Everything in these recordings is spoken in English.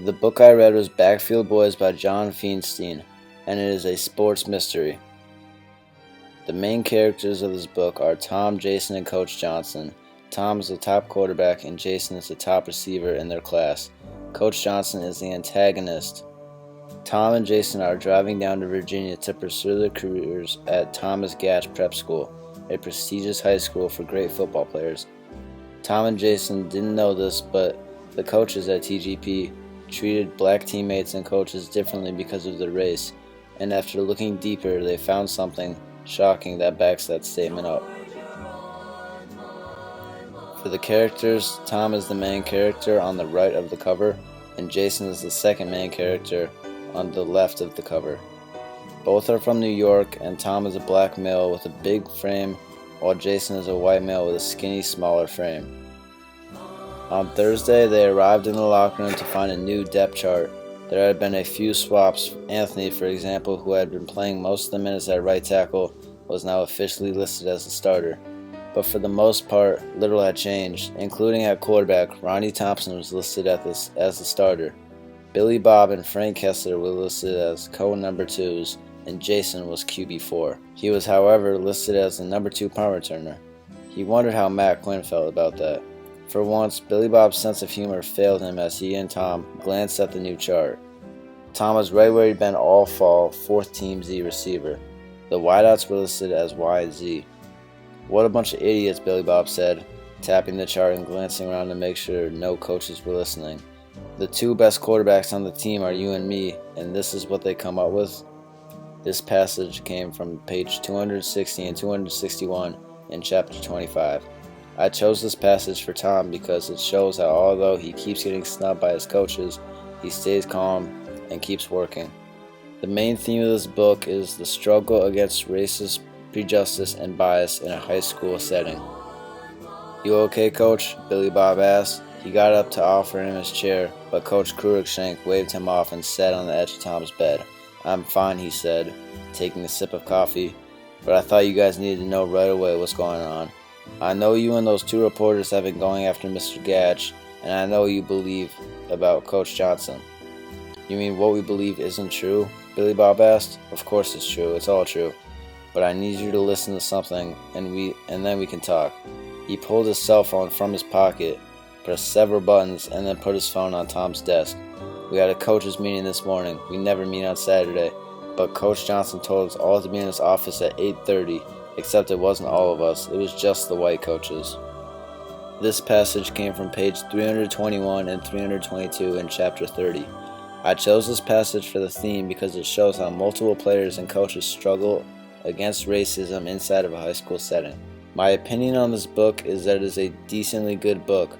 The book I read was Backfield Boys by John Feinstein, and it is a sports mystery. The main characters of this book are Tom, Jason, and Coach Johnson. Tom is the top quarterback and Jason is the top receiver in their class. Coach Johnson is the antagonist. Tom and Jason are driving down to Virginia to pursue their careers at Thomas Gatch Prep School, a prestigious high school for great football players. Tom and Jason didn't know this, but the coaches at TGP treated black teammates and coaches differently because of their race, and after looking deeper, they found something shocking that backs that statement up. For the characters, Tom is the main character on the right of the cover, and Jason is the second main character on the left of the cover. Both are from New York, and Tom is a black male with a big frame, while Jason is a white male with a skinny, smaller frame. On Thursday, they arrived in the locker room to find a new depth chart. There had been a few swaps. Anthony, for example, who had been playing most of the minutes at right tackle, was now officially listed as a starter. But for the most part, little had changed, including at quarterback. Ronnie Thompson was listed as the starter. Billy Bob and Frank Kessler were listed as co-number 2s, and Jason was QB4. He was, however, listed as the number 2 punt returner. He wondered how Matt Quinn felt about that. For once, Billy Bob's sense of humor failed him as he and Tom glanced at the new chart. Tom was right where he'd been all fall, 4th team Z receiver. The wideouts were listed as YZ. "What a bunch of idiots," Billy Bob said, tapping the chart and glancing around to make sure no coaches were listening. "The 2 best quarterbacks on the team are you and me, and this is what they come up with?" This passage came from page 260 and 261 in chapter 25. I chose this passage for Tom because it shows how although he keeps getting snubbed by his coaches, he stays calm and keeps working. The main theme of this book is the struggle against racist prejudice and bias in a high school setting. "You okay, Coach?" Billy Bob asked. He got up to offer him his chair, but Coach Cruikshank waved him off and sat on the edge of Tom's bed. "I'm fine," he said, taking a sip of coffee, "but I thought you guys needed to know right away what's going on. I know you and those 2 reporters have been going after Mr. Gatch, and I know you believe about Coach Johnson." "You mean what we believe isn't true?" Billy Bob asked. "Of course it's true, it's all true. But I need you to listen to something, and then we can talk." He pulled his cell phone from his pocket, pressed several buttons, and then put his phone on Tom's desk. "We had a coaches meeting this morning. We never meet on Saturday, but Coach Johnson told us all to be in his office at 8:30. Except it wasn't all of us, it was just the white coaches." This passage came from page 321 and 322 in chapter 30. I chose this passage for the theme because it shows how multiple players and coaches struggle against racism inside of a high school setting. My opinion on this book is that it is a decently good book.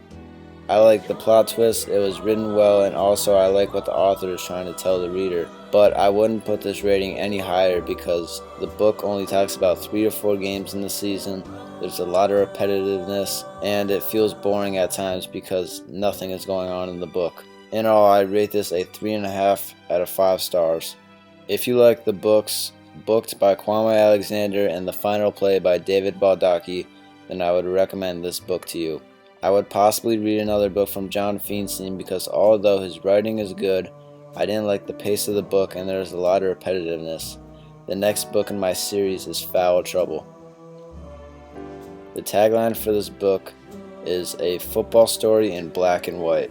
I like the plot twist, it was written well, and also I like what the author is trying to tell the reader. But I wouldn't put this rating any higher because the book only talks about 3 to 4 games in the season, there's a lot of repetitiveness, and it feels boring at times because nothing is going on in the book. In all, I rate this a 3.5 out of 5 stars. If you like the books Booked by Kwame Alexander and The Final Play by David Baldacci, then I would recommend this book to you. I would possibly read another book from John Feinstein because although his writing is good, I didn't like the pace of the book and there's a lot of repetitiveness. The next book in my series is Foul Trouble. The tagline for this book is "A football story in black and white."